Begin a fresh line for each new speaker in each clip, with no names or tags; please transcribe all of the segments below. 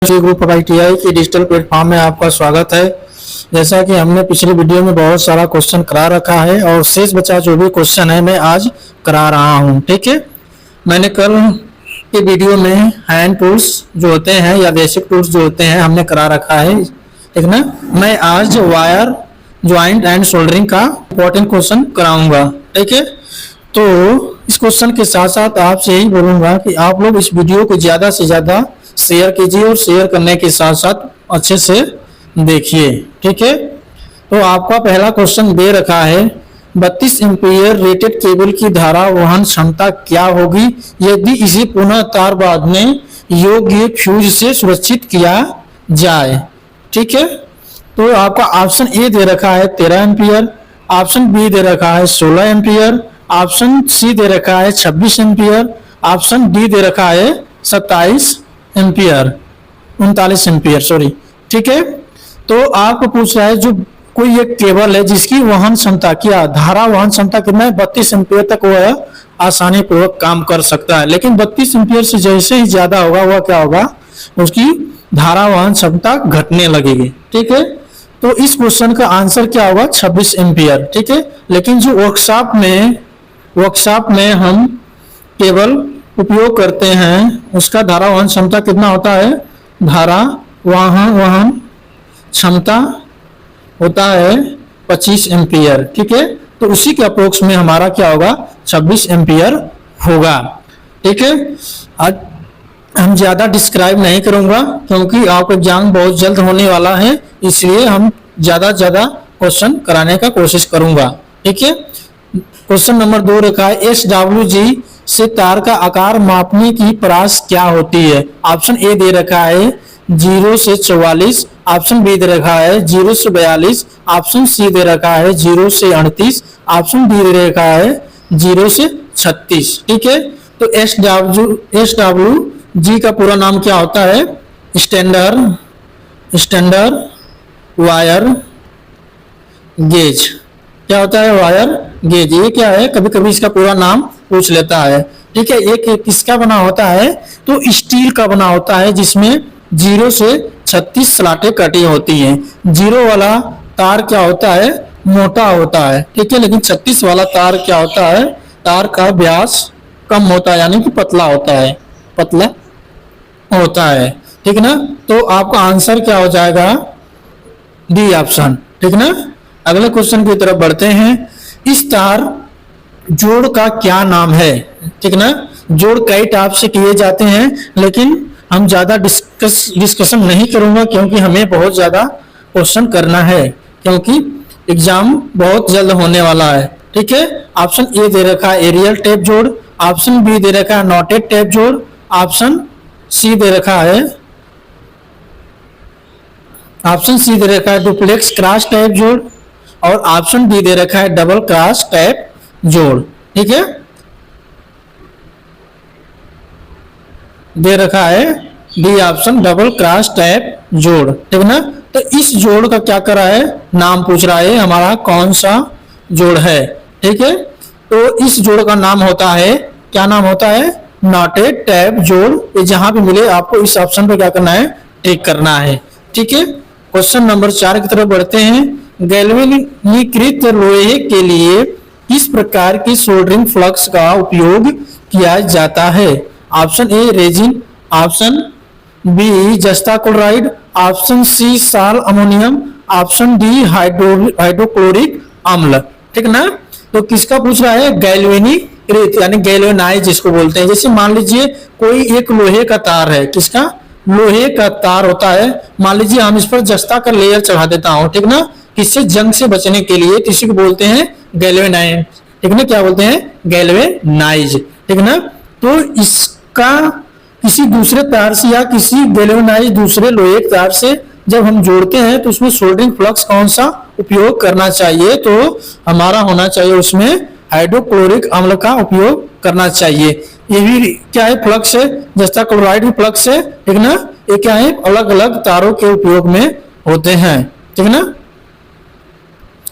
Group of ITI के digital platform में आपका स्वागत है। जैसा कि हमने पिछले वीडियो में बहुत सारा क्वेश्चन करा रखा है और शेष बचा जो भी क्वेश्चन है मैं आज करा रहा हूं। ठीक है, मैंने कल के वीडियो में हैंड टूल्स जो होते हैं या बेसिक टूल्स जो होते हैं हमने करा रखा है, ठीक ना। मैं आज वायर ज्वाइंट एंड सोल्डरिंग का इंपॉर्टेंट क्वेश्चन कराऊंगा। ठीक है, तो इस क्वेश्चन के साथ साथ आपसे यही बोलूंगा कि आप लोग इस वीडियो को ज्यादा से ज्यादा शेयर कीजिए और शेयर करने के साथ साथ अच्छे से देखिए। ठीक है, तो आपका पहला क्वेश्चन दे रखा है 32 एम्पीयर रेटेड केबल की धारा वहन क्षमता क्या होगी यदि इसे पुनः तार बांधने योग्य फ्यूज से सुरक्षित किया जाए। ठीक है, तो आपका ऑप्शन ए दे रखा है 13 एम्पीयर, ऑप्शन बी दे रखा है 16 एम्पीयर, ऑप्शन सी दे रखा है 26 एम्पीयर, ऑप्शन डी दे रखा है 27 एम्पीयर 39 एम्पीयर सॉरी। ठीक है, तो आपको पूछ रहा है जो कोई एक केबल है जिसकी वहन क्षमता क्या धारा वहन क्षमता कितना है 32 एम्पीयर तक वह आसानी पूर्वक काम कर सकता है, लेकिन 32 एम्पीयर से जैसे ही ज्यादा होगा वह क्या होगा उसकी धारा वहन क्षमता घटने लगेगी। ठीक है, तो इस क्वेश्चन का आंसर क्या होगा 26 एम्पीयर। ठीक है, लेकिन जो वर्कशॉप में हम केबल उपयोग करते हैं उसका धारा वहन क्षमता कितना होता है, धारा वहन क्षमता होता है 25 एम्पीयर। ठीक है, तो उसी के अप्रोक्स में हमारा क्या होगा 26 एम्पीयर होगा। ठीक है, आज हम ज्यादा डिस्क्राइब नहीं करूंगा क्योंकि आपका एग्जाम बहुत जल्द होने वाला है, इसलिए हम ज्यादा क्वेश्चन कराने का कोशिश करूंगा। ठीक है, क्वेश्चन नंबर 2 रखा है SWG से तार का आकार मापने की परास क्या होती है। ऑप्शन ए दे रखा है 0 से 44, ऑप्शन बी दे रखा है 0 से 42, ऑप्शन सी दे रखा है 0 से 38, ऑप्शन डी दे रखा है 0 से 36। ठीक है, तो SWG का पूरा नाम क्या होता है, स्टैंडर्ड वायर गेज। क्या होता है वायर गेज, ये क्या है कभी कभी इसका पूरा नाम पूछ लेता है। ठीक है, एक किसका बना होता है तो स्टील का बना होता है जिसमें 0 से 36 स्लॉटें कटी होती हैं। 0 वाला तार क्या होता है मोटा होता है, ठीक है, लेकिन 36 वाला तार क्या होता है तार का व्यास कम होता है यानी कि पतला होता है। ठीक ना, तो आपका आंसर क्या हो जाएगा डी ऑप्शन। ठीक ना, अगले क्वेश्चन की तरफ बढ़ते हैं। इस तार जोड़ का क्या नाम है। ठीक ना, जोड़ कई टाइप से किए जाते हैं लेकिन हम ज्यादा डिस्कशन नहीं करूंगा क्योंकि हमें बहुत ज्यादा क्वेश्चन करना है क्योंकि एग्जाम बहुत जल्द होने वाला है। ठीक है, ऑप्शन ए दे रखा है एरियल टेप जोड़, ऑप्शन बी दे रखा है नॉटेड टेप जोड़, ऑप्शन सी दे रखा है डुप्लेक्स क्रॉस टैप जोड़ और ऑप्शन डी दे रखा है डबल क्रॉस टैप जोड़। ठीक है, दे रखा है D option double cross tap जोड़। ठीक ना, तो इस जोड़ का क्या करा है नाम पूछ रहा है हमारा कौन सा जोड़ है। ठीक है, तो इस जोड़ का नाम होता है क्या नाम होता है नॉटेड टैप जोड़। ये जहां भी मिले आपको इस ऑप्शन पे क्या करना है टिक करना है। ठीक है, क्वेश्चन नंबर 4 की तरफ बढ़ते हैं। गैल्वेनीकृत लोहे के लिए किस प्रकार की सोल्डरिंग फ्लक्स का उपयोग किया जाता है। Option A resin, option B जस्ता क्लोराइड, ऑप्शन सी साल अमोनियम, ऑप्शन डी हाइड्रोक्लोरिक अम्ल। ठीक ना, तो किसका पूछ रहा है गैल्वेनीकृत यानी गैल्वेनाइज जिसको बोलते हैं। जैसे मान लीजिए कोई एक लोहे का तार है, किसका लोहे का तार होता है, मान लीजिए हम इस पर जस्ता का लेयर चढ़ा देता हूं। ठीक ना, किससे जंग से बचने के लिए, इसी को बोलते हैं गैल्वेनाइज। ठीक ना, क्या बोलते हैं गैल्वेनाइज। ठीक ना, तो इसका किसी दूसरे तार से या किसी गैल्वेनाइज दूसरे लोहे के तार से जब हम जोड़ते हैं तो उसमें सोल्डरिंग फ्लक्स कौन सा उपयोग करना चाहिए, तो हमारा होना चाहिए उसमें हाइड्रोक्लोरिक अम्ल का उपयोग करना चाहिए। ये भी क्या है फ्लक्स है, जस्ता क्लोराइड भी फ्लक्स है। ठीक ना, ये क्या है अलग अलग तारों के उपयोग में होते हैं। ठीक ना,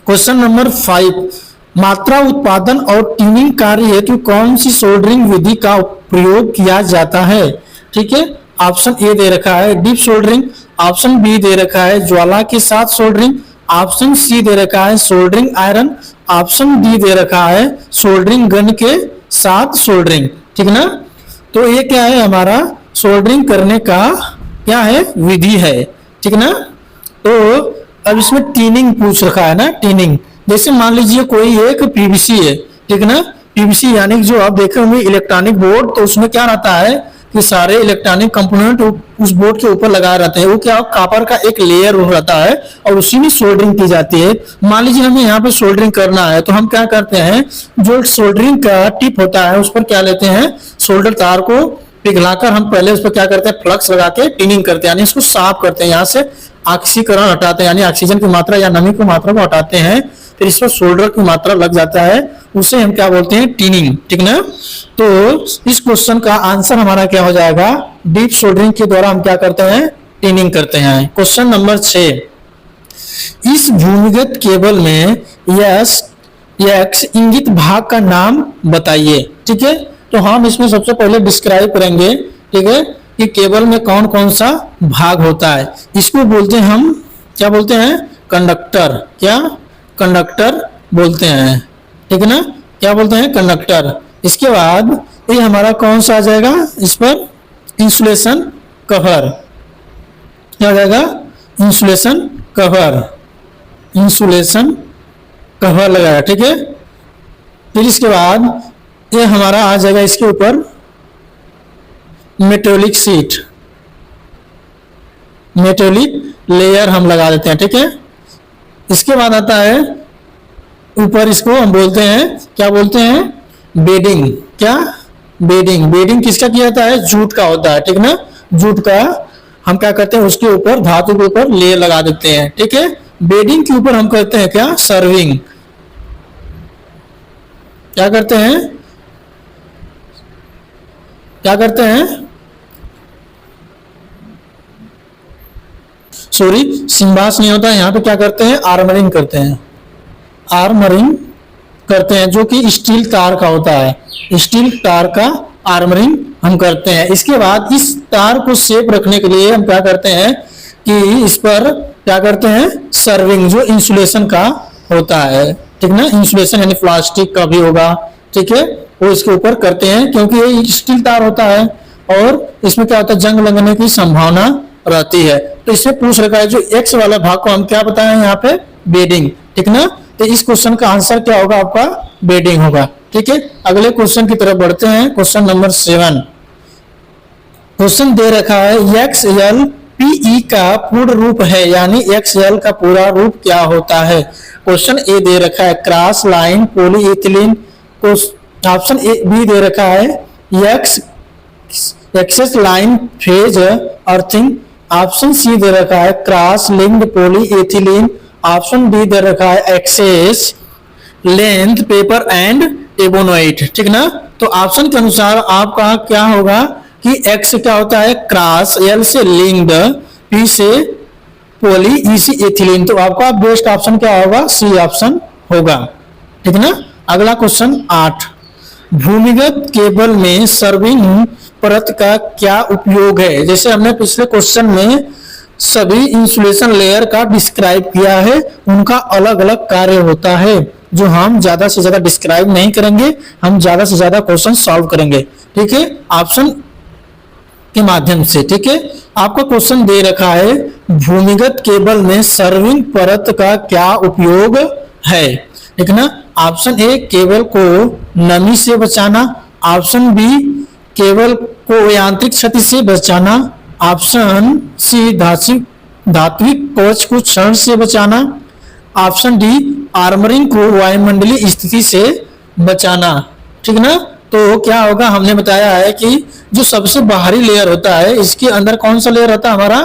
क्वेश्चन नंबर 5 मात्रा उत्पादन और ट्यूनिंग कार्य हेतु कौन सी सोल्डरिंग विधि का प्रयोग किया जाता है। ठीक है, ऑप्शन ए दे रखा है डीप सोल्डरिंग, ऑप्शन बी दे रखा है ज्वाला के साथ सोल्डरिंग, ऑप्शन सी दे रखा है सोल्डरिंग आयरन, ऑप्शन डी दे रखा है सोल्डरिंग गन के साथ सोल्डरिंग। ठीक ना, तो ये क्या है हमारा सोल्डरिंग करने का क्या है विधि है। ठीक ना, तो अब इसमें टीनिंग पूछ रखा है ना, टीनिंग। जैसे मान लीजिए कोई एक पीवीसी है, ठीक ना, पीवीसी यानी जो आप देखे होंगे इलेक्ट्रॉनिक बोर्ड, तो उसमें क्या रहता है कि सारे इलेक्ट्रॉनिक कंपोनेंट उस बोर्ड के ऊपर लगाए रहते हैं। वो क्या कॉपर का एक लेयर रहता है और उसी में सोल्डरिंग की जाती है। मान लीजिए हमें यहाँ पे सोल्डरिंग करना है, तो हम क्या करते हैं, जो सोल्डरिंग का टिप होता है उस पर क्या लेते हैं, सोल्डर तार को पिघलाकर हम पहले उस पर क्या करते हैं, फ्लक्स लगा के टिनिंग करते हैं, यानी इसको साफ करते हैं, यहाँ से ऑक्सीकरण हटाते हैं, यानी ऑक्सीजन की मात्रा या नमी की मात्रा को हटाते हैं, फिर इस पर सोल्डर की मात्रा लग जाता है, उसे हम क्या बोलते हैं, टिनिंग। ठीक ना, तो इस क्वेश्चन का आंसर हमारा क्या हो जाएगा, डीप सोल्डरिंग के द्वारा हम क्या करते हैं, टिनिंग करते हैं। क्वेश्चन नंबर 6, इस भूमिगत केबल में एक्स इंगित भाग का नाम बताइए। ठीक है, तो हम इसमें सबसे पहले डिस्क्राइब करेंगे, ठीक है, कि केबल में कौन कौन सा भाग होता है। इसको बोलते हैं हम क्या बोलते हैं, कंडक्टर। क्या, कंडक्टर बोलते हैं। ठीक है ना, क्या बोलते हैं, कंडक्टर। इसके बाद ये हमारा कौन सा आ जाएगा, इस पर इंसुलेशन कवर। क्या आ जाएगा, इंसुलेशन कवर, इंसुलेशन कवर लगाया। ठीक है, फिर इसके बाद ये हमारा आ जाएगा इसके ऊपर मेटेलिक शीट, मेटेलिक लेयर हम लगा देते हैं। ठीक है, इसके बाद आता है ऊपर, इसको हम बोलते हैं, क्या बोलते हैं, बेडिंग। क्या, बेडिंग। बेडिंग किसका किया जाता है, जूट का होता है। ठीक ना, जूट का हम क्या करते हैं, उसके ऊपर धातु के ऊपर लेयर लगा देते हैं। ठीक है, बेडिंग के ऊपर हम करते हैं क्या, सर्विंग। क्या करते हैं, क्या करते हैं, सॉरी सिम्बास नहीं होता, यहाँ पे क्या करते हैं, आर्मरिंग करते हैं, आर्मरिंग करते हैं, जो कि स्टील तार का होता है, स्टील तार का आर्मरिंग हम करते हैं। इसके बाद इस तार को सेफ रखने के लिए हम क्या करते हैं कि इस पर क्या करते हैं, सर्विंग, जो इंसुलेशन का होता है। ठीक ना, इंसुलेशन यानी प्लास्टिक का भी होगा, ठीक है, वो इसके ऊपर करते हैं, क्योंकि ये स्टील तार होता है और इसमें क्या होता है, जंग लगने की संभावना रहती है। तो इससे पूछ रखा है, जो एक्स वाला भाग को हम क्या बताएं यहाँ पे, बेडिंग। ठीक ना, तो इस क्वेश्चन का आंसर क्या होगा आपका, बेडिंग होगा। ठीक है, अगले क्वेश्चन की तरफ बढ़ते हैं। क्वेश्चन नंबर 7, क्वेश्चन दे रखा है एक्स एल पीई का पूर्ण रूप है, यानी एक्स एल का पूरा रूप क्या होता है। क्वेश्चन ए दे रखा है cross line polyethylene, option A B दे रखा है x excess line phase earthing, option C दे रखा है cross linked polyethylene, option D दे रखा है excess length paper and ebonite. ठीक ना, तो ऑप्शन के अनुसार आपका क्या होगा कि एक्स क्या होता है, क्रॉस, एल से लिंक्ड, पी से पॉली, ई से एथिलीन, तो आपका बेस्ट ऑप्शन क्या होगा, सी ऑप्शन होगा। ठीक ना, अगला क्वेश्चन 8, भूमिगत केबल में सर्विंग परत का क्या उपयोग है। जैसे हमने पिछले क्वेश्चन में सभी इंसुलेशन लेयर का डिस्क्राइब किया है, उनका अलग अलग कार्य होता है, जो हम ज्यादा से ज्यादा डिस्क्राइब नहीं करेंगे, हम ज्यादा से ज्यादा क्वेश्चन सॉल्व करेंगे। ठीक है, ऑप्शन के माध्यम से। ठीक है, आपका क्वेश्चन दे रखा है भूमिगत केबल में सर्विंग परत का क्या उपयोग है। ठीक ना, ऑप्शन ए केबल को नमी से बचाना, ऑप्शन बी केबल को यांत्रिक क्षति से बचाना, ऑप्शन सी धात्विक कवच को क्षरण से बचाना, ऑप्शन डी आर्मरिंग को वायुमंडलीय स्थिति से बचाना। ठीक ना, तो क्या होगा, हमने बताया है कि जो सबसे बाहरी लेयर होता है, इसके अंदर कौन सा लेयर रहता है हमारा,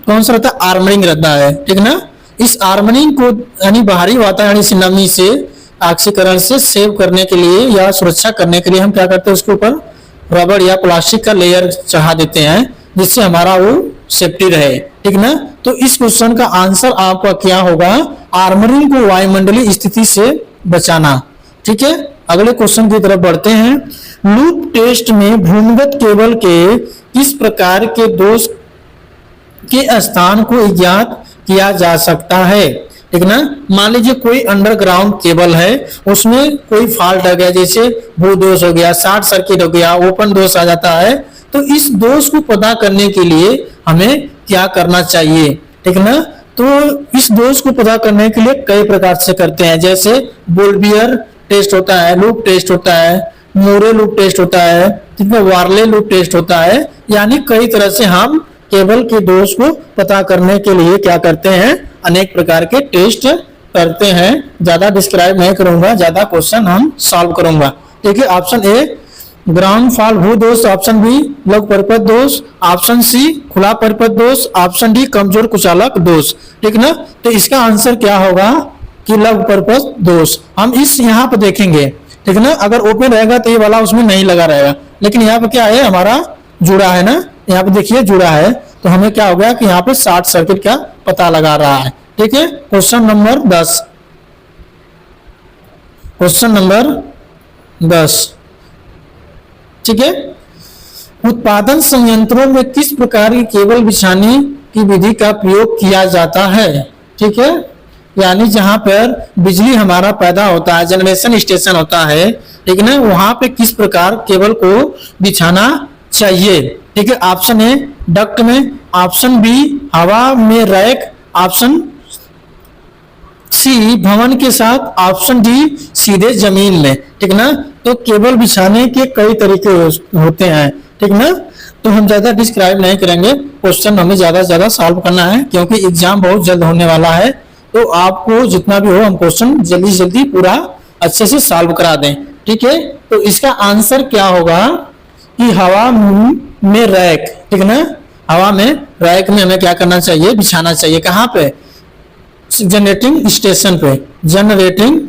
कौन सा रहता है, आर्मरिंग रहता है। ठीक ना, इस आर्मरिंग को यानी बाहरी वातावरण से नमी से ऑक्सीकरण से सेव करने के लिए या सुरक्षा करने के लिए हम क्या करते हैं, उसके ऊपर रबड़ या प्लास्टिक का लेयर चढ़ा देते हैं, जिससे हमारा वो सेफ्टी रहे। ठीक ना, तो इस क्वेश्चन का आंसर आपका क्या होगा, आर्मरिंग को वायुमंडलीय स्थिति से बचाना। ठीक है, अगले क्वेश्चन की तरफ बढ़ते हैं। लूप टेस्ट में भूमिगत केबल के किस प्रकार के दोष के स्थान को ज्ञात किया जा सकता है? ठीक ना, मान लीजिए कोई अंडरग्राउंड केबल है, उसमें कोई फॉल्ट आ गया, जैसे भू दोष हो गया, शॉर्ट सर्किट हो गया, ओपन दोष आ जाता है, तो इस दोष को पता करने के लिए हमें क्या करना चाहिए? ठीक ना, तो इस दोष को पता करने के लिए कई प्रकार से करते हैं, जैसे बोल्बियर टेस्ट होता है, लूप टेस्ट होता है, मोरे लूप टेस्ट होता है, ठीक है, वार्ले लूप टेस्ट होता है, यानी कई तरह से हम केबल के दोष को पता करने के लिए क्या करते हैं? अनेक प्रकार के टेस्ट करते हैं। ज्यादा डिस्क्राइब नहीं करूंगा, ज्यादा क्वेश्चन हम सॉल्व करूंगा। देखिए, ऑप्शन ए ग्राउंड फॉल भू दोष, ऑप्शन बी लघु परिपथ दोष, ऑप्शन सी खुला परिपथ दोष, ऑप्शन डी कमजोर कुचालक दोष। ठीक ना, तो इसका आंसर क्या होगा कि लघु परिपथ दोष। हम इस यहाँ पे देखेंगे, ठीक ना, अगर ओपन रहेगा तो ये वाला उसमें नहीं लगा रहेगा, लेकिन यहाँ पे क्या है, हमारा जुड़ा है ना, यहाँ पे देखिए जुड़ा है, तो हमें क्या हो गया कि यहाँ पे शॉर्ट सर्किट का पता लगा रहा है। ठीक है, क्वेश्चन नंबर 10, क्वेश्चन नंबर 10, ठीक है, उत्पादन संयंत्रों में किस प्रकार की केबल बिछाने की विधि का प्रयोग किया जाता है? ठीक है, यानी जहां पर बिजली हमारा पैदा होता है, जनरेशन स्टेशन होता है, ठीक है ना, वहां पे किस प्रकार केबल को बिछाना चाहिए? ठीक है, ऑप्शन ए डक्ट में, ऑप्शन बी हवा में रैक, ऑप्शन सी भवन के साथ, ऑप्शन डी सीधे जमीन में। ठीक ना, तो केबल बिछाने के कई तरीके होते हैं। ठीक ना, तो हम ज्यादा डिस्क्राइब नहीं करेंगे, क्वेश्चन हमें ज्यादा से ज्यादा सॉल्व करना है, क्योंकि एग्जाम बहुत जल्द होने वाला है, तो आपको जितना भी हो हम क्वेश्चन जल्दी जल्दी पूरा अच्छे से सॉल्व करा दें। ठीक है, तो इसका आंसर क्या होगा कि हवा में रैक, ठीक ना, हवा में रैक में हमें क्या करना चाहिए? बिछाना चाहिए। कहाँ पे? जनरेटिंग स्टेशन पे, जनरेटिंग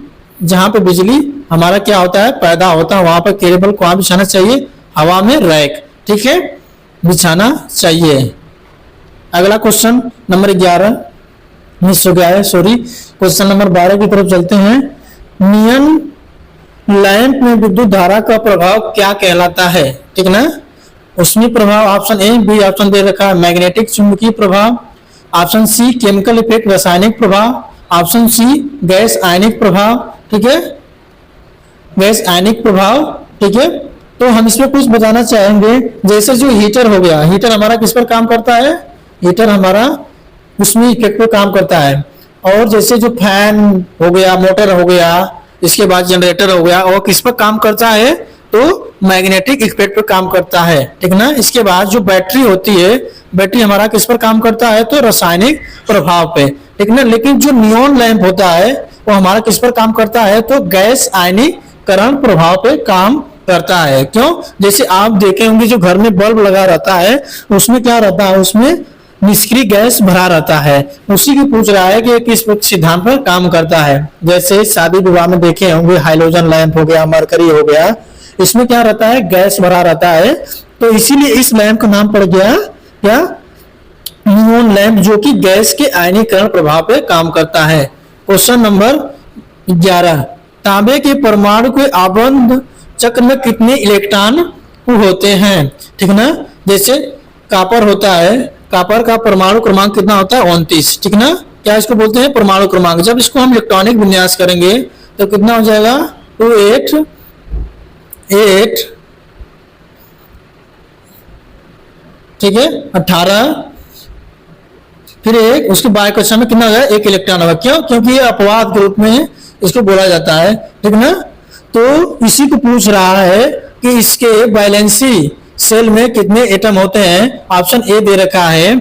जहां पे बिजली हमारा क्या होता है, पैदा होता है, वहां पर केबल को बिछाना चाहिए, हवा में रैक, ठीक है, बिछाना चाहिए। अगला क्वेश्चन नंबर 11 मिस हो गया है, सॉरी, क्वेश्चन नंबर 12 की तरफ चलते हैं। नियन लैंप में विद्युत धारा का प्रभाव क्या कहलाता है? ठीक ना, उसमें प्रभाव ऑप्शन ए बी ऑप्शन दे रखा है, मैग्नेटिक चुंबकीय प्रभाव, ऑप्शन सी केमिकल इफेक्ट रासायनिक प्रभाव, ऑप्शन सी गैस आयनिक प्रभाव। ठीक है, गैस आयनिक प्रभाव। ठीक है, तो हम इसमें कुछ बताना चाहेंगे, जैसे जो हीटर हो गया, हीटर हमारा किस पर काम करता है? हीटर हमारा उसमें इफेक्ट पर काम करता है। और जैसे जो फैन हो गया, मोटर हो गया, इसके बाद जनरेटर हो गया, और किस पर काम करता है? तो मैग्नेटिक इफेक्ट पर काम करता है। ठीक ना, इसके बाद जो बैटरी होती है, बैटरी हमारा किस पर काम करता है? तो रासायनिक प्रभाव पे। ठीक ना, लेकिन जो नियॉन लैंप होता है वो हमारा किस पर काम करता है? तो गैस आयनीकरण प्रभाव पे काम करता है। क्यों? जैसे आप देखे होंगे जो घर में बल्ब लगा रहता है उसमें क्या रहता है? उसमें निष्क्रिय गैस भरा रहता है। उसी की पूछ रहा है कि किस सिद्धांत पर काम करता है। जैसे शादी विवाह में देखे होंगे हाइलोजन लैंप हो गया, मरकरी हो गया, इसमें क्या रहता है? गैस भरा रहता है। तो इसीलिए इस लैंप का नाम पड़ गया क्या? नियॉन लैंप, जो कि गैस के आयनीकरण प्रभाव पे काम करता है। क्वेश्चन नंबर 11, तांबे के परमाणु के आबंध चक्र में कितने इलेक्ट्रॉन होते हैं? ठीक ना, जैसे कॉपर होता है, कॉपर का परमाणु क्रमांक कितना होता है? 29। ठीक ना, क्या इसको बोलते हैं? परमाणु क्रमांक। जब इसको हम इलेक्ट्रॉनिक विन्यास करेंगे तो कितना हो जाएगा? 288, ठीक है, 18, फिर एक, उसके बाय कक्षा में कितना होगा? 1 इलेक्ट्रॉन होगा। क्यों? क्योंकि ये अपवाद के रूप में इसको बोला जाता है। ठीक ना, तो इसी को पूछ रहा है कि इसके वैलेंसी सेल में कितने एटम होते हैं। ऑप्शन ए दे रखा है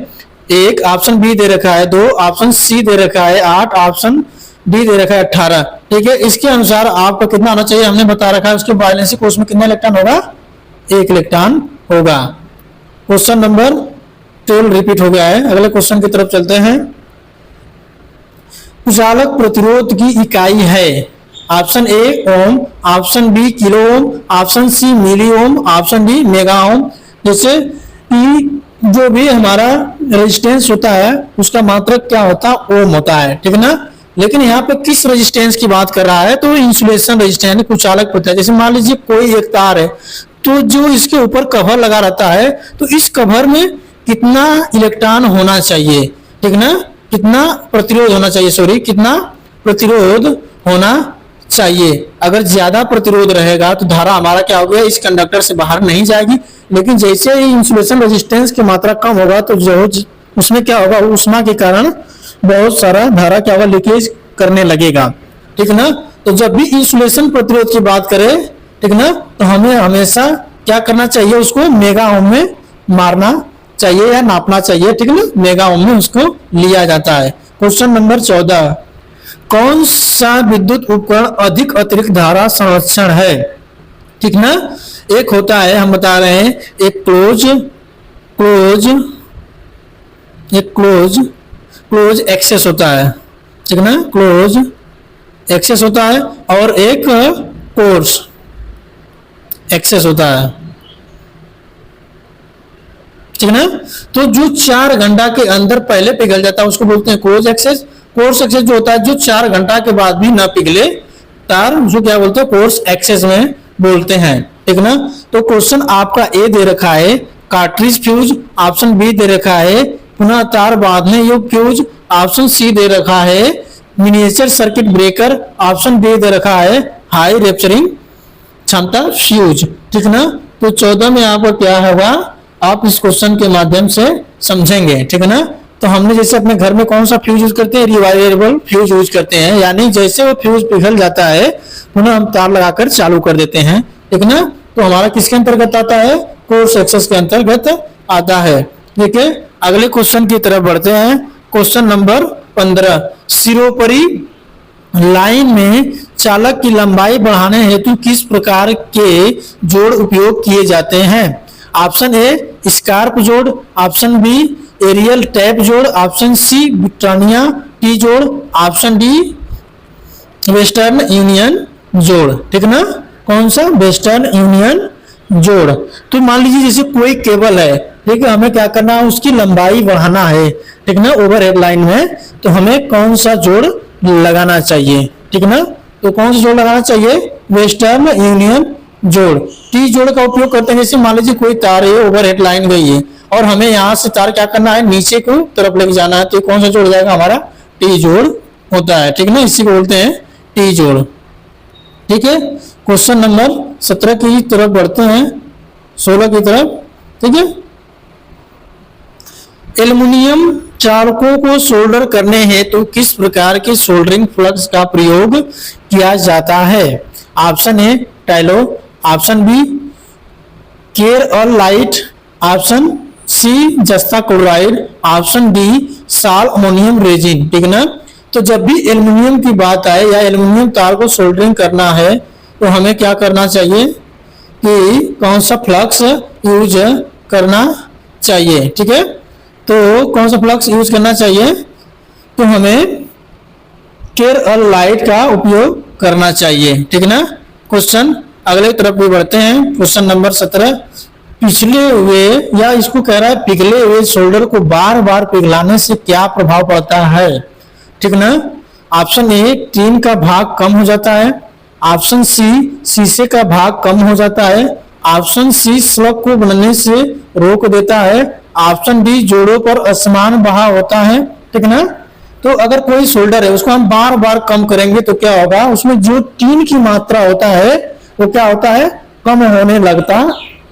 1, ऑप्शन बी दे रखा है 2, ऑप्शन सी दे रखा है 8, ऑप्शन डी दे रखा है 18। ठीक है, इसके अनुसार आपको कितना होना चाहिए हमने बता रखा है। उसके वैलेंसी कोष में कितना इलेक्ट्रॉन होगा? 1 इलेक्ट्रॉन होगा। क्वेश्चन नंबर 12 रिपीट हो गया है। अगले क्वेश्चन की तरफ चलते हैं। कुचालक प्रतिरोध की इकाई है। Option A ohm, option B kilo ohm, option C milli ohm, option D mega ohm. जैसे जो भी हमारा रेजिस्टेंस होता है उसका मात्रक क्या होता है? ओम होता है। ठीक है ना, लेकिन यहाँ पे किस रेजिस्टेंस की बात कर रहा है, तो इंसुलेशन रेजिस्टेंस, कुचालक प्रतिरोध। जैसे मान लीजिए कोई एक तार है, तो जो इसके ऊपर कवर लगा रहता है, तो इस कवर में कितना इलेक्ट्रॉन होना चाहिए, ठीक ना, कितना प्रतिरोध होना चाहिए, सॉरी कितना प्रतिरोध होना चाहिए। अगर ज्यादा प्रतिरोध रहेगा तो धारा हमारा क्या हो गया, इस कंडक्टर से बाहर नहीं जाएगी। लेकिन जैसे ही इंसुलेशन रेजिस्टेंस की मात्रा कम होगा तो जो उसमें क्या होगा, ऊष्मा के कारण बहुत सारा धारा क्या होगा, लीकेज करने लगेगा, ठीक ना। तो जब भी इंसुलेशन प्रतिरोध की बात करें, ठीक ना, तो हमें हमेशा क्या करना चाहिए, उसको मेगा ओम में मारना चाहिए या नापना चाहिए, ठीक ना, मेगा ओम में उसको लिया जाता है। क्वेश्चन नंबर 14, कौन सा विद्युत उपकरण अधिक अतिरिक्त धारा संरक्षण है, ठीक ना। एक होता है, हम बता रहे हैं, एक क्लोज एक्सेस होता है, ठीक ना, क्लोज एक्सेस होता है, और एक कोर्स एक्सेस होता है, ठीक ना। तो जो 4 घंटा के अंदर पहले पिघल जाता है उसको बोलते हैं क्लोज एक्सेस। कोर्स एक्सेस जो होता है जो 4 घंटा के बाद भी ना पिघले तार, जो क्या बोलते हैं, कोर्स एक्सेस में बोलते हैं, ठीक ना। तो क्वेश्चन आपका ए दे रखा है कार्ट्रिज फ्यूज, ऑप्शन बी दे रखा है पुनः तार बांधने योग्य फ्यूज, ऑप्शन सी दे रखा है miniature circuit breaker, option D दे रखा है हाई रेप्चरिंग क्षमता फ्यूज, ठीक ना। तो 14 में आपको क्या होगा, आप इस क्वेश्चन के माध्यम से समझेंगे, ठीक है ना। तो हमने जैसे अपने घर में कौन सा फ्यूज यूज करते हैं, रिवाइवेबल फ्यूज यूज करते हैं, यानी जैसे वो फ्यूज पिघल जाता है पुनः हम तार लगाकर चालू कर देते हैं, ठीक ना। तो हमारा किसके अंतर्गत आता है, कोर्स एक्सेस के अंतर्गत आता है। ठीक है, अगले क्वेश्चन की तरफ बढ़ते हैं। क्वेश्चन नंबर 15, सिरोपरी लाइन में चालक की लंबाई बढ़ाने हेतु किस प्रकार के जोड़ उपयोग किए जाते हैं। ऑप्शन ए स्कार्प जोड़, ऑप्शन बी एरियल टैप जोड़, ऑप्शन सी ब्रिटानिया टी जोड़, ऑप्शन डी वेस्टर्न यूनियन जोड़, ठीक ना। कौन सा, वेस्टर्न यूनियन जोड़। तो मान लीजिए जैसे कोई केबल है, ठीक है, हमें क्या करना है, उसकी लंबाई बढ़ाना है, ठीक ना, ओवरहेड लाइन में, तो हमें कौन सा जोड़ लगाना चाहिए, ठीक ना। तो कौन सा जोड़ लगाना चाहिए, वेस्टर्न यूनियन जोड़। टी जोड़ का उपयोग करते हैं, जैसे मान लीजिए कोई तार है, ओवरहेड लाइन गई है और हमें यहाँ से तार क्या करना है, नीचे को तरफ लेके जाना है, तो कौन सा जोड़ जाएगा, हमारा टी जोड़ होता है, ठीक ना, इसी को बोलते हैं टी जोड़। ठीक है, क्वेश्चन नंबर 17 की तरफ बढ़ते हैं, 16 की तरफ। ठीक है, एल्युमिनियम चालकों को सोल्डर करने हेतु तो किस प्रकार के सोल्डरिंग फ्लक्स का प्रयोग किया जाता है। ऑप्शन ए टाइलो, ऑप्शन बी केरलाइट, ऑप्शन सी जस्ता क्लोराइड, ऑप्शन डी साल अमोनियम रेजिन। ठीक ना, तो जब भी एल्युमिनियम की बात आए या एल्युमिनियम तार को सोल्डरिंग करना है तो हमें क्या करना चाहिए कि कौन सा फ्लक्स यूज करना चाहिए। ठीक है, तो कौन सा फ्लक्स यूज करना चाहिए, तो हमें केरलाइट का उपयोग करना चाहिए। ठीक ना, क्वेश्चन अगले तरफ भी बढ़ते हैं। क्वेश्चन नंबर 17, पिछले हुए या इसको कह रहा है पिघले हुए सोल्डर को बार बार पिघलाने से क्या प्रभाव पड़ता है। ठीक ना, ऑप्शन ए टीन का भाग कम हो जाता है, ऑप्शन सी शीशे का भाग कम हो जाता है, ऑप्शन सी स्लग को बनने से रोक देता है, ऑप्शन डी जोड़ों पर असमान बहाव होता है। ठीक ना, तो अगर कोई सोल्डर है उसको हम बार बार कम करेंगे तो क्या होगा, उसमें जो टीन की मात्रा होता है वो क्या होता है, कम होने लगता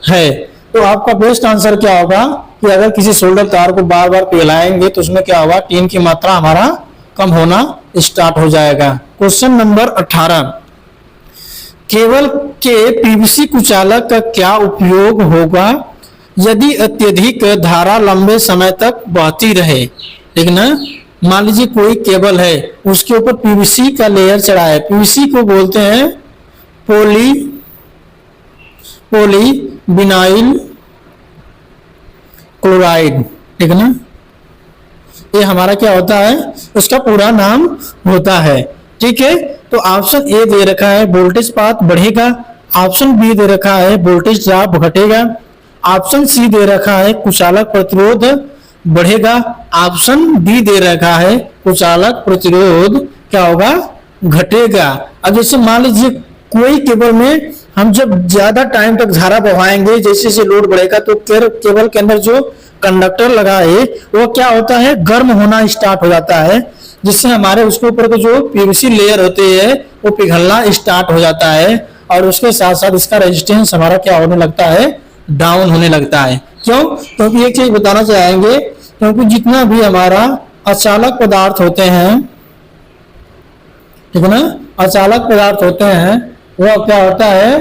है। तो आपका बेस्ट आंसर क्या होगा कि अगर किसी सोल्डर तार को बार बार पिघलाएंगे तो उसमें क्या होगा, टीन की मात्रा हमारा कम होना स्टार्ट हो जाएगा। क्वेश्चन नंबर 18, केबल के पीवीसी कुचालक का क्या उपयोग होगा यदि अत्यधिक धारा लंबे समय तक बहती रहे। ठीक ना, मान लीजिए कोई केबल है उसके ऊपर पीवीसी का लेयर चढ़ा है, पीवीसी को बोलते हैं पॉली विनाइल क्लोराइड। ठीक ना, ये हमारा क्या होता है, उसका पूरा नाम होता है। ठीक है, तो ऑप्शन ए दे रखा है वोल्टेज पात बढ़ेगा, ऑप्शन बी दे रखा है वोल्टेज ड्रॉप घटेगा, ऑप्शन सी दे रखा है कुचालक प्रतिरोध बढ़ेगा, ऑप्शन डी दे रखा है कुचालक प्रतिरोध क्या होगा, घटेगा। अब जैसे मान लीजिए कोई केबल में हम जब ज्यादा टाइम तक धारा बहाएंगे, जैसे जैसे लोड बढ़ेगा तो केबल के अंदर जो कंडक्टर लगा है वो क्या होता है, गर्म होना स्टार्ट हो जाता है, जिससे हमारे उसके ऊपर के जो पीवीसी लेयर होते हैं वो पिघलना स्टार्ट हो जाता है, और उसके साथ साथ इसका रेजिस्टेंस हमारा क्या होने लगता है, डाउन होने लगता है। क्यों? क्योंकि एक चीज बताना चाहेंगे, क्योंकि जितना भी हमारा अचालक पदार्थ होते हैं, ठीक है ना, अचालक पदार्थ होते हैं, वह क्या होता है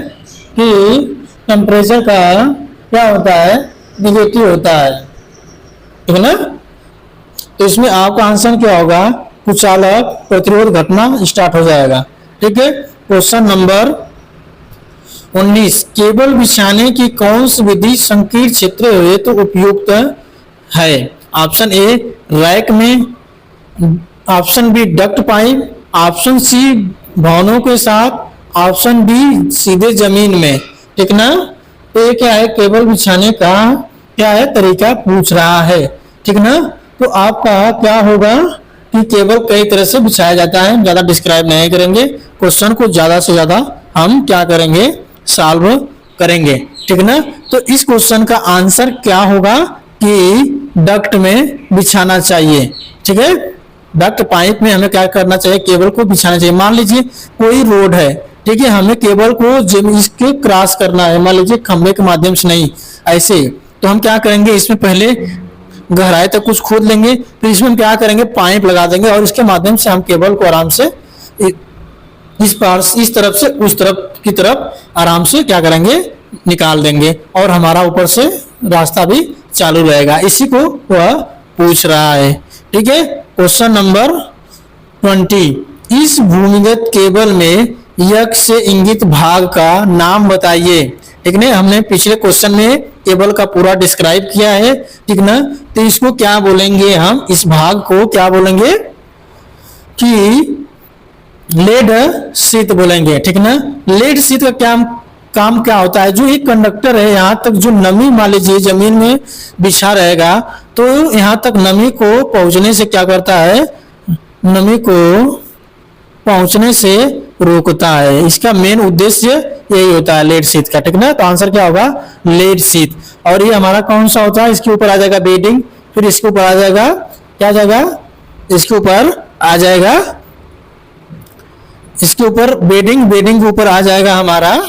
कि टेम्परेचर का क्या होता है, निगेटिव होता है, ठीक है ना। तो इसमें आपका आंसर क्या होगा, कुचालक प्रतिरोध घटना स्टार्ट हो जाएगा। ठीक है, क्वेश्चन नंबर 19, केबल बिछाने की कौन सी विधि संकीर्ण क्षेत्र हुए तो उपयुक्त है? ऑप्शन ए रैक में, option B duct pipe, option C भवनों के साथ, ऑप्शन डी सीधे जमीन में। ठीक ना, तो ये क्या है, केबल बिछाने का क्या है तरीका पूछ रहा है। ठीक ना, तो आपका क्या होगा कि केबल कई तरह से बिछाया जाता है, ज्यादा डिस्क्राइब नहीं करेंगे, क्वेश्चन को ज्यादा से ज्यादा हम क्या करेंगे, सॉल्व करेंगे। ठीक ना, तो इस क्वेश्चन का आंसर क्या होगा कि डक्ट में बिछाना चाहिए। ठीक है, डक्ट पाइप में हमें क्या करना चाहिए, केबल को बिछाना चाहिए। मान लीजिए कोई रोड है, ठीक है, हमें केबल को इसके क्रॉस करना है, मान लीजिए खंभे के माध्यम से नहीं, ऐसे, तो हम क्या करेंगे, इसमें पहले गहराई तक कुछ खोद लेंगे, फिर इसमें हम क्या करेंगे, पाइप लगा देंगे और इसके माध्यम से हम केबल को आराम से इस पार इस तरफ से उस तरफ की तरफ आराम से क्या करेंगे, निकाल देंगे, और हमारा ऊपर से रास्ता भी चालू रहेगा। इसी को वह पूछ रहा है। ठीक है, क्वेश्चन नंबर 20, इस भूमिगत केबल में यक्ष से इंगित भाग का नाम बताइए। ठीक है, हमने पिछले क्वेश्चन में केबल का पूरा डिस्क्राइब किया है। ठीक ना, तो इसको क्या बोलेंगे हम, इस भाग को क्या बोलेंगे कि लेड शीट बोलेंगे। ठीक ना, लेड शीट का क्या काम क्या होता है, जो एक कंडक्टर है यहाँ तक जो नमी मान लीजिए जमीन में बिछा रहेगा, तो यहाँ तक नमी को पहुंचने से क्या करता है, नमी को पहुंचने से रोकता है। इसका मेन उद्देश्य यही होता है लेड शीट का। ठीक ना, तो आंसर क्या होगा, लेड शीट। और ये हमारा कौन सा होता है, इसके ऊपर आ जाएगा बेडिंग, फिर इसके ऊपर आ जाएगा क्या, जाएगा इसके ऊपर आ जाएगा, इसके ऊपर बेडिंग, बेडिंग के ऊपर आ जाएगा हमारा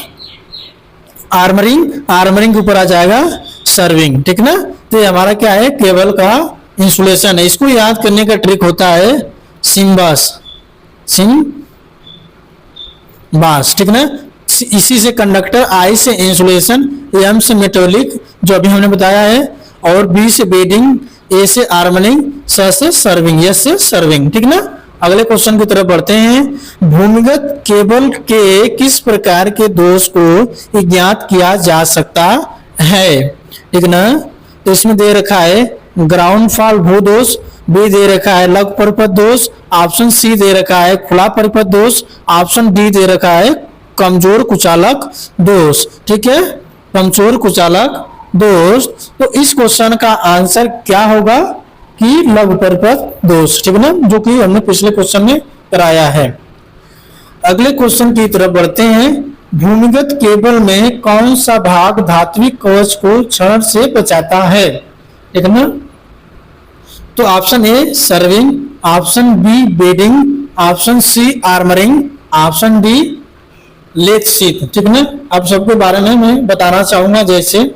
आर्मरिंग, आर्मरिंग के ऊपर आ जाएगा सर्विंग। ठीक ना, तो ये हमारा क्या है, केबल का इंसुलेशन है। इसको याद करने का ट्रिक होता है सिम्बास, सिम्बास। ठीक ना, इसी से कंडक्टर, आई से इंसुलेशन, एम से मेटोलिक जो अभी हमने बताया है, और बी से बेडिंग, ए से आर्मरिंग, स से सर्विंग, एस से सर्विंग। ठीक ना, अगले क्वेश्चन की तरफ बढ़ते हैं। भूमिगत केबल के किस प्रकार के दोष को ज्ञात किया जा सकता है? ठीक ना, तो इसमें दे रखा है ग्राउंड फॉल भू दोष, बी दे रखा है लघु परिपथ दोष, ऑप्शन सी दे रखा है खुला परिपथ दोष, ऑप्शन डी दे रखा है कमजोर कुचालक दोष। ठीक है, कमजोर कुचालक दोष। तो इस क्वेश्चन का आंसर क्या होगा कि लघु परिपथ दोष। ठीक है ना, जो कि हमने पिछले क्वेश्चन में कराया है। अगले क्वेश्चन की तरफ बढ़ते हैं। भूमिगत केबल में कौन सा भाग धात्विक कवच को क्षरण से बचाता है? ठीक है ना, तो option A serving, option B bedding, option C armouring, option D lead sheath. ठीक है ना, अब सबके बारे में मैं बताना चाहूंगा। जैसे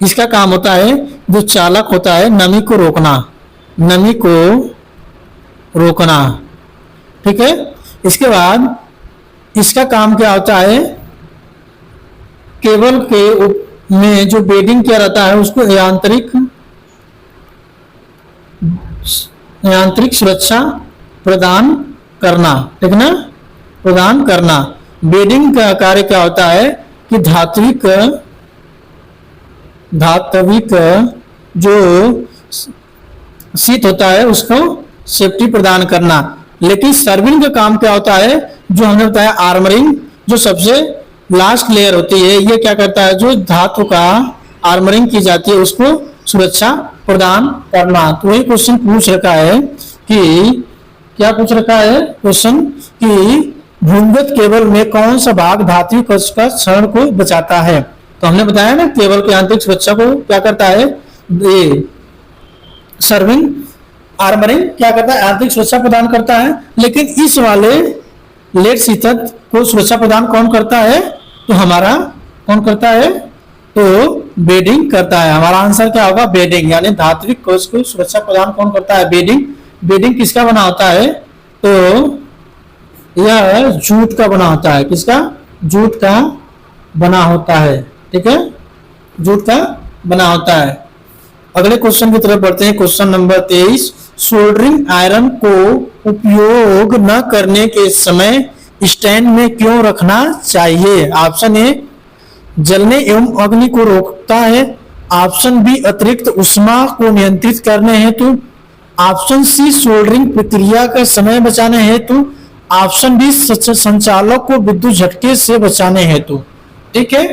इसका काम होता है, जो चालक होता है, नमी को रोकना, नमी को रोकना। ठीक है, इसके बाद इसका काम क्या होता है, केबल के में जो बेडिंग किया रहता है उसको यांत्रिक सुरक्षा प्रदान करना। ठीक ना, प्रदान करना। बेडिंग का कार्य क्या होता है कि धात्विक जो शीट होता है उसको सेफ्टी प्रदान करना। लेकिन सर्विंग का काम क्या होता है, जो हमने बताया आर्मरिंग, जो सबसे लास्ट लेयर होती है, ये क्या करता है, जो धातु का आर्मरिंग की जाती है उसको सुरक्षा प्रदान करना। तो वही क्वेश्चन पूछ रखा है कि क्या पूछ रखा है क्वेश्चन कि भूमिगत केबल में कौन सा भाग धात्विक कवच का क्षरण को बचाता है। तो हमने बताया ना केबल की आंतरिक सुरक्षा को क्या करता है, ये सर्विंग आर्मरिंग क्या करता है, आंतरिक सुरक्षा प्रदान करता है। लेकिन इस वाले लेड शीतक को सुरक्षा प्रदान कौन करता है, तो हमारा कौन करता है, तो बेडिंग करता है। हमारा आंसर क्या होगा, बेडिंग, यानी धात्विक कवच को सुरक्षा प्रदान कौन करता है, बेडिंग। बेडिंग किसका बना होता है, तो यह जूट का बना होता है। किसका, जूट का बना होता है, ठीक है, जूट का बना होता है। अगले क्वेश्चन की तरफ बढ़ते हैं, क्वेश्चन नंबर 23। सोल्डरिंग आयरन को उपयोग न करने के समय स्टैंड में क्यों रखना चाहिए। ऑप्शन ए जलने एवं अग्नि को रोकता है, ऑप्शन बी अतिरिक्त उष्मा को नियंत्रित करने हेतु, ऑप्शन सी सोल्डरिंग प्रक्रिया का समय बचाने हेतु, ऑप्शन डी संचालक को विद्युत झटके से बचाने हेतु। ठीक है,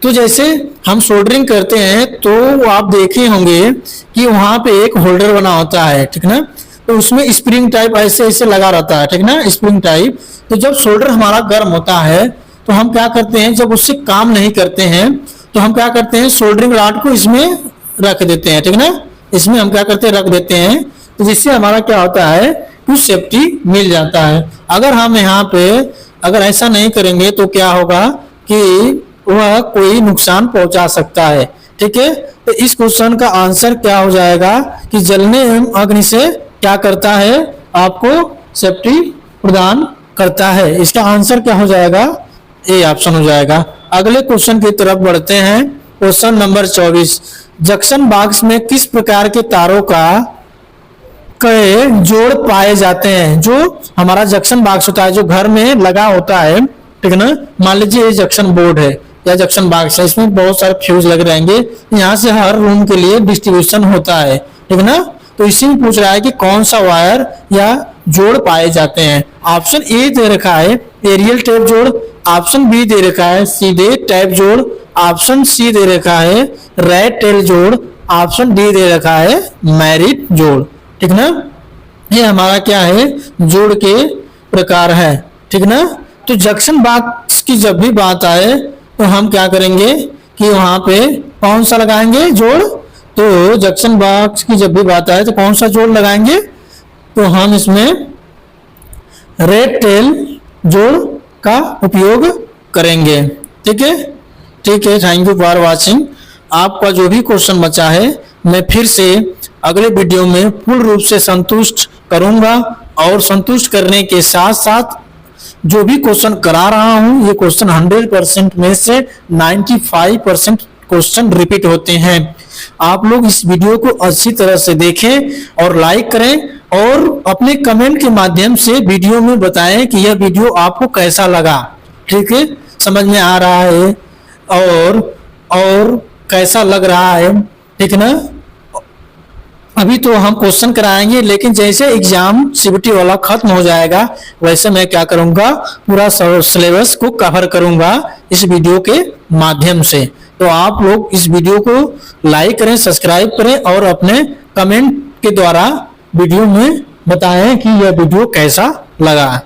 तो जैसे हम सोल्डरिंग करते हैं तो आप देखे होंगे कि वहां पे एक होल्डर बना होता है, ठीक ना, तो उसमें स्प्रिंग टाइप ऐसे ऐसे लगा रहता है, ठीक ना, स्प्रिंग टाइप। तो जब सोल्डर हमारा गर्म होता है तो हम क्या करते हैं, जब उससे काम नहीं करते हैं तो हम क्या करते हैं, सोल्डरिंग रॉड को इसमें रख देते हैं, ठीक ना, इसमें हम क्या करते हैं, रख देते हैं। तो जिससे हमारा क्या होता है, कुछ सेफ्टी मिल जाता है। अगर हम यहाँ पे अगर ऐसा नहीं करेंगे तो क्या होगा कि वह कोई नुकसान पहुंचा सकता है। ठीक है, तो इस क्वेश्चन का आंसर क्या हो जाएगा कि जलने एवं अग्नि से क्या करता है, आपको सेफ्टी प्रदान करता है। इसका आंसर क्या हो जाएगा, ए ऑप्शन हो जाएगा। अगले क्वेश्चन की तरफ बढ़ते हैं, क्वेश्चन नंबर 24। जंक्शन बॉक्स में किस प्रकार के तारों का कई जोड़ पाए जाते हैं। जो हमारा जंक्शन बॉक्स होता है, जो घर में लगा होता है, ठीक है ना, मान लीजिए ये जंक्शन बोर्ड है या जंक्शन बॉक्स है, इसमें बहुत सारे फ्यूज लगे रहेंगे, यहाँ से हर रूम के लिए डिस्ट्रीब्यूशन होता है, ठीक है ना। तो इसी में पूछ रहा है कि कौन सा वायर या जोड़ पाए जाते हैं। ऑप्शन ए दे रखा है एरियल टैप जोड़, ऑप्शन बी दे रखा है सीधे टैप जोड़, ऑप्शन सी दे रखा है रैट टेल जोड़, ऑप्शन डी दे रखा है मैरिट जोड़, ठीक ना। ये हमारा क्या है, जोड़ के प्रकार है, ठीक ना। तो जंक्शन बॉक्स की जब भी बात आए तो हम क्या करेंगे कि वहां पे कौन सा लगाएंगे जोड़, तो जंक्शन बॉक्स की जब भी बात आए तो कौन सा जोड़ लगाएंगे, तो हम इसमें रेड टेल जोड़ का उपयोग करेंगे। ठीक है, ठीक है, थैंक यू फॉर वाचिंग। आपका जो भी क्वेश्चन बचा है मैं फिर से अगले वीडियो में पूर्ण रूप से संतुष्ट करूंगा, और संतुष्ट करने के साथ साथ जो भी क्वेश्चन करा रहा हूं, ये क्वेश्चन 100% में से 95% क्वेश्चन रिपीट होते हैं। आप लोग इस वीडियो को अच्छी तरह से देखें और लाइक करें, और अपने कमेंट के माध्यम से वीडियो में बताएं कि यह वीडियो आपको कैसा लगा। ठीक है, समझ में आ रहा है और कैसा लग रहा है, ठीक है ना। अभी तो हम क्वेश्चन कराएंगे, लेकिन जैसे एग्जाम सीबीटी वाला खत्म हो जाएगा वैसे मैं क्या करूंगा, पूरा सिलेबस को कवर करूंगा इस वीडियो के माध्यम से। तो आप लोग इस वीडियो को लाइक करें, सब्सक्राइब करें, और अपने कमेंट के द्वारा वीडियो में बताएं कि यह वीडियो कैसा लगा।